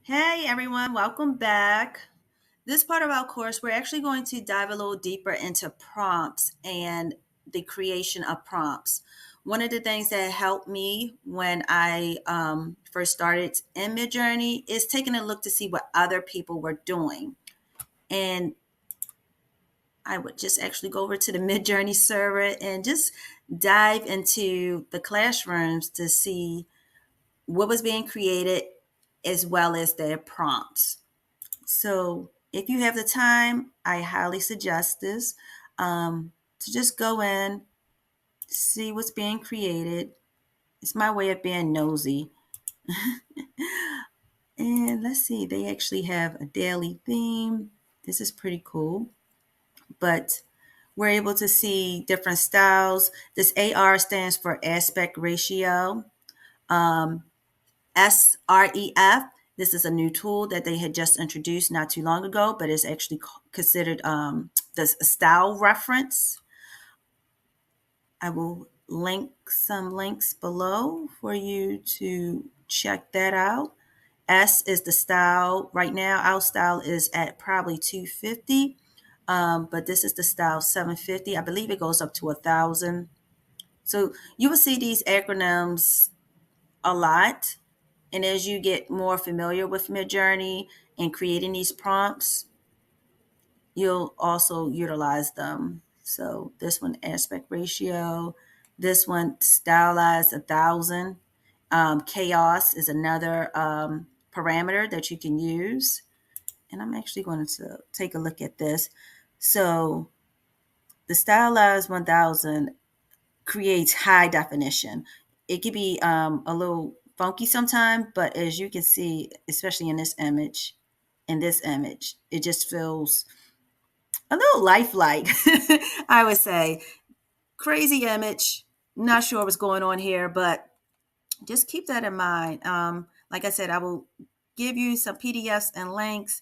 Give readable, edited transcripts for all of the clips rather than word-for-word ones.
Hey everyone, welcome back. This part of our course, we're actually going to dive a little deeper into prompts and the creation of prompts. One of the things that helped me when I first started in Midjourney is taking a look to see what other people were doing. And I would just actually go over to the Midjourney server and just dive into the classrooms to see what was being created as well as their prompts. So if you have the time, I highly suggest this to just go in, see what's being created. It's my way of being nosy. And let's see, they actually have a daily theme. This is pretty cool. But we're able to see different styles. This AR stands for aspect ratio. Um, SREF. This is a new tool that they had just introduced not too long ago, but it's actually considered the style reference. I will link some links below for you to check that out. S is the style. Right now, our style is at probably 250, but this is the style 750. I believe it goes up to 1,000. So you will see these acronyms a lot. And as you get more familiar with Midjourney and creating these prompts, you'll also utilize them. So this one, aspect ratio. This one, stylized 1,000. Chaos is another parameter that you can use. And I'm actually going to take a look at this. So the stylized 1,000 creates high definition. It could be a little funky sometimes, but as you can see, especially in this image, it just feels a little lifelike. I would say crazy image. Not sure what's going on here, but just keep that in mind. Like I said, I will give you some PDFs and links.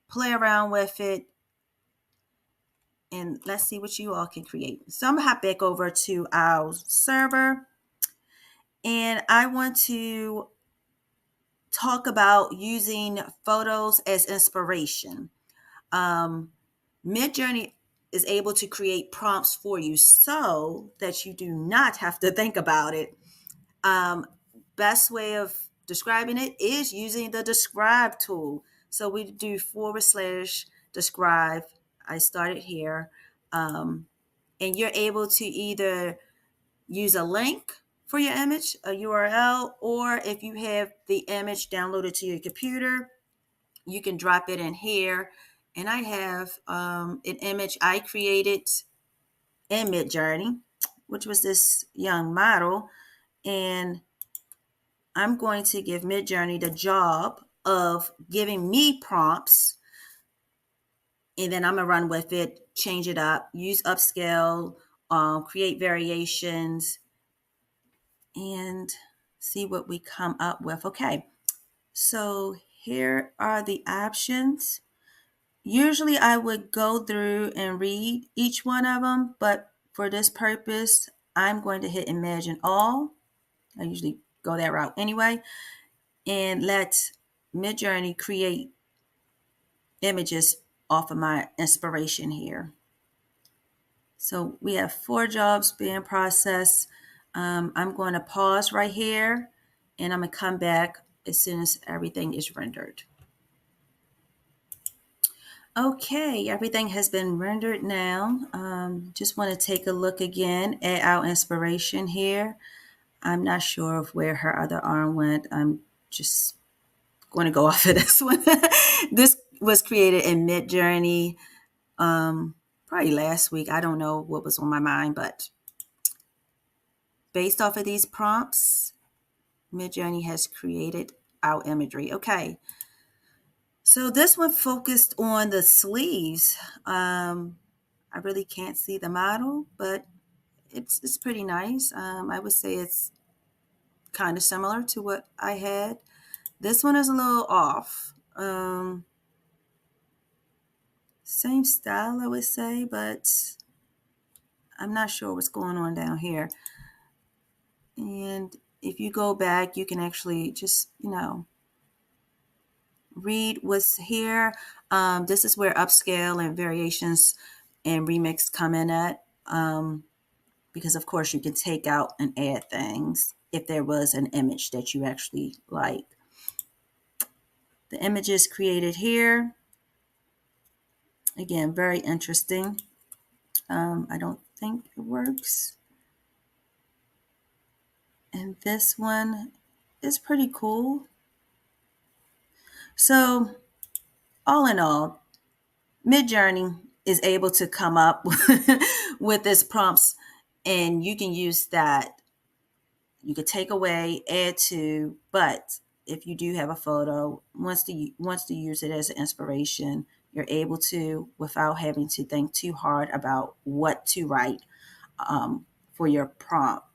Play around with it, and let's see what you all can create. So I'm gonna hop back over to our server, and I want to talk about using photos as inspiration. Um, Midjourney is able to create prompts for you so that you do not have to think about it. Um, Best way of describing it is using the describe tool. So we do / describe. I started here. And you're able to either use a link for your image, a URL, or if you have the image downloaded to your computer, you can drop it in here. And I have an image I created in Midjourney, which was this young model. And I'm going to give Midjourney the job of giving me prompts. And then I'm going to run with it, change it up, use upscale, create variations, and see what we come up with. Okay, so here are the options. Usually I would go through and read each one of them, but for this purpose, I'm going to hit Imagine All. I usually go that route anyway, and let Midjourney create images off of my inspiration here. So we have 4 jobs being processed. I'm going to pause right here, and I'm going to come back as soon as everything is rendered. Okay, everything has been rendered now. Just want to take a look again at our inspiration here. I'm not sure of where her other arm went. I'm just going to go off of this one. This was created in Midjourney probably last week. I don't know what was on my mind, but based off of these prompts, Midjourney has created our imagery. Okay, so this one focused on the sleeves. I really can't see the model, but it's pretty nice. I would say it's kind of similar to what I had. This one is a little off. Same style, I would say, but I'm not sure what's going on down here. And if you go back, you can actually just, read what's here. This is where upscale and variations and remix come in at. Because of course you can take out and add things if there was an image that you actually like. The images created here, again, very interesting. I don't think it works. And this one is pretty cool. So all in all, Midjourney is able to come up with this prompts, and you can use that. You could take away, add to, but if you do have a photo, once to use it as an inspiration, you're able to without having to think too hard about what to write for your prompt.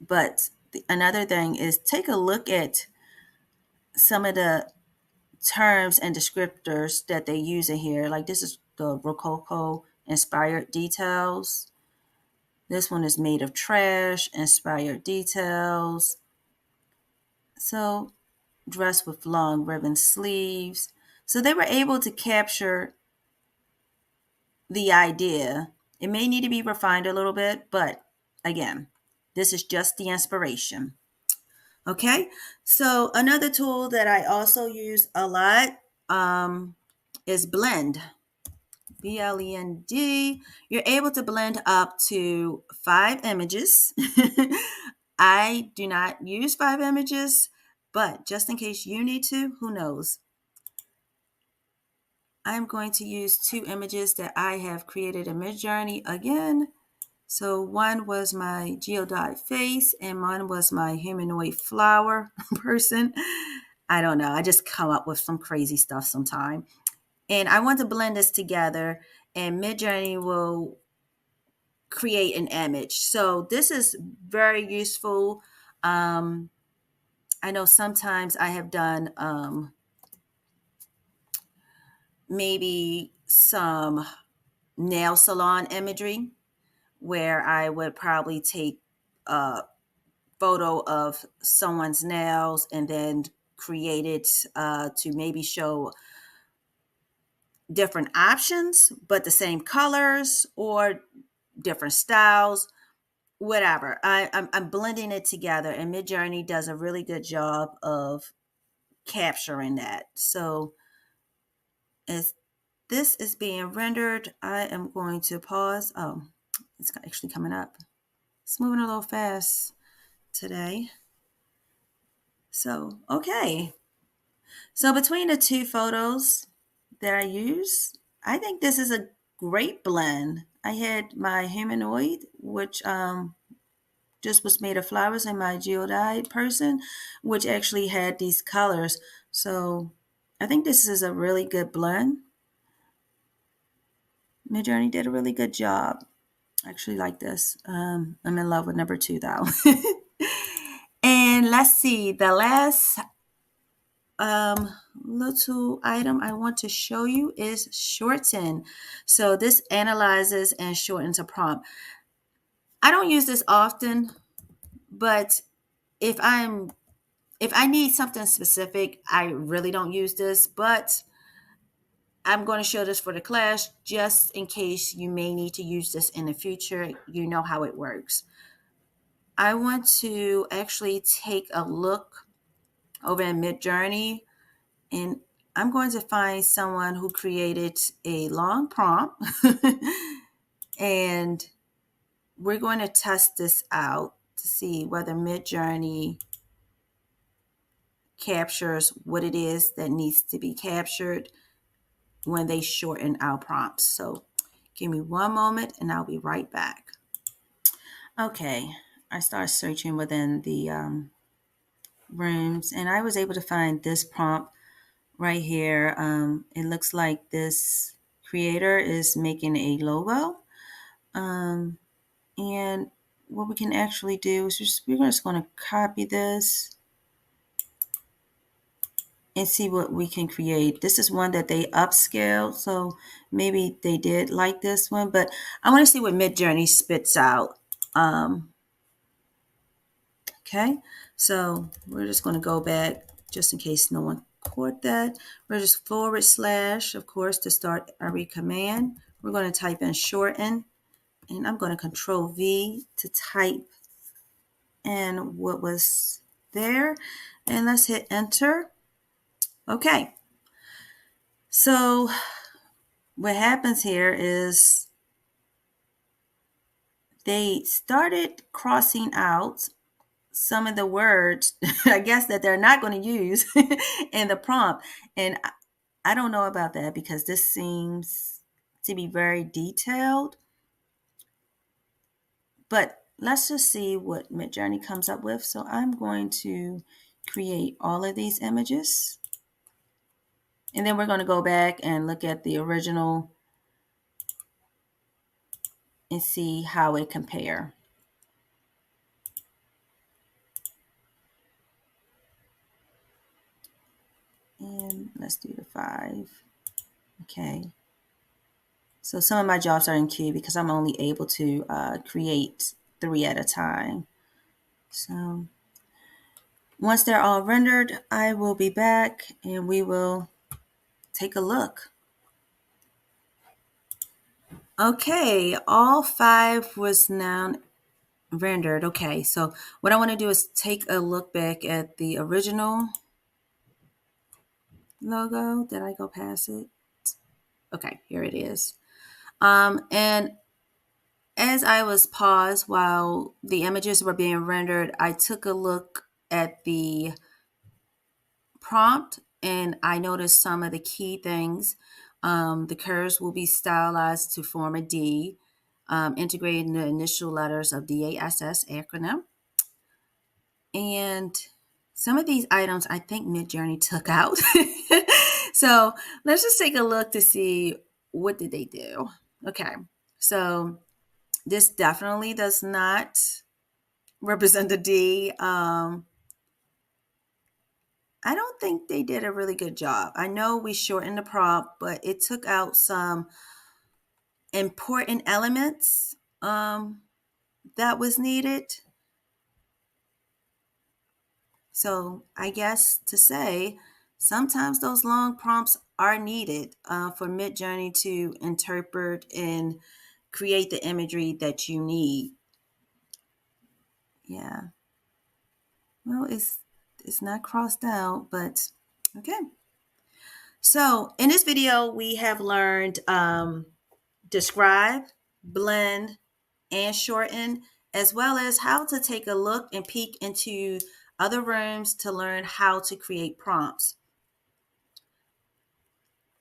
But another thing is take a look at some of the terms and descriptors that they use in here. Like this is the Rococo inspired details. This one is made of trash, inspired details. So dress with long ribbon sleeves. So they were able to capture the idea. It may need to be refined a little bit, but again, this is just the inspiration. Okay, so another tool that I also use a lot is Blend. Blend. You're able to blend up to 5 images. I do not use 5 images, but just in case you need to, who knows? I'm going to use 2 images that I have created in Midjourney again. So one was my geodyed face and one was my humanoid flower person. I don't know. I just come up with some crazy stuff sometime. And I want to blend this together, and Midjourney will create an image. So this is very useful. I know sometimes I have done maybe some nail salon imagery where I would probably take a photo of someone's nails and then create it to maybe show different options, but the same colors or different styles, whatever. I'm blending it together, and Midjourney does a really good job of capturing that. So as this is being rendered, I am going to pause. Oh, it's actually coming up. It's moving a little fast today. So, okay. So between the 2 photos that I use, I think this is a great blend. I had my humanoid, which just was made of flowers, and my geodyed person, which actually had these colors. So I think this is a really good blend. Midjourney did a really good job. I actually like this. I'm in love with number 2 though. And let's see, the last little item I want to show you is shorten. So this analyzes and shortens a prompt. I don't use this often, but if I need something specific, I really don't use this, but I'm going to show this for the class just in case you may need to use this in the future. You know how it works. I want to actually take a look over in Midjourney, and I'm going to find someone who created a long prompt and we're going to test this out to see whether Midjourney captures what it is that needs to be captured when they shorten our prompts. So give me one moment and I'll be right back. Okay, I started searching within the rooms and I was able to find this prompt right here. It looks like this creator is making a logo. And what we can actually do is we're just going to copy this and see what we can create. This is one that they upscaled, so maybe they did like this one, but I want to see what Midjourney spits out. Okay, so we're just going to go back just in case no one record that. We're just /, of course, to start every command. We're going to type in shorten, and I'm going to Control V to type in what was there. And let's hit enter. Okay. So what happens here is they started crossing out some of the words, I guess, that they're not going to use in the prompt. And I don't know about that because this seems to be very detailed. But let's just see what Midjourney comes up with. So I'm going to create all of these images. And then we're going to go back and look at the original and see how it compare. And let's do the 5. Okay. So some of my jobs are in queue because I'm only able to create 3 at a time. So once they're all rendered, I will be back and we will take a look. Okay, all 5 was now rendered. Okay, so what I want to do is take a look back at the original logo. Did I go past it? Okay, here it is. And as I was paused while the images were being rendered, I took a look at the prompt and I noticed some of the key things. The curves will be stylized to form a D, integrating the initial letters of DASS acronym. And some of these items I think Midjourney took out. So let's just take a look to see what did they do. Okay, so this definitely does not represent the D. I don't think they did a really good job. I know we shortened the prompt, but it took out some important elements that was needed. So I guess to say, sometimes those long prompts are needed for Midjourney to interpret and create the imagery that you need. Yeah. Well, it's not crossed out, but okay. So in this video, we have learned describe, blend, and shorten, as well as how to take a look and peek into other rooms to learn how to create prompts.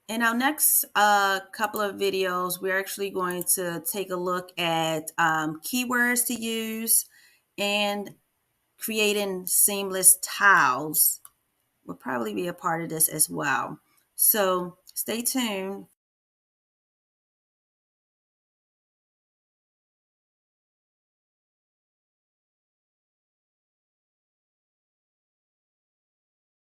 In our next couple of videos, we're actually going to take a look at keywords to use and creating seamless tiles will probably be a part of this as well. So stay tuned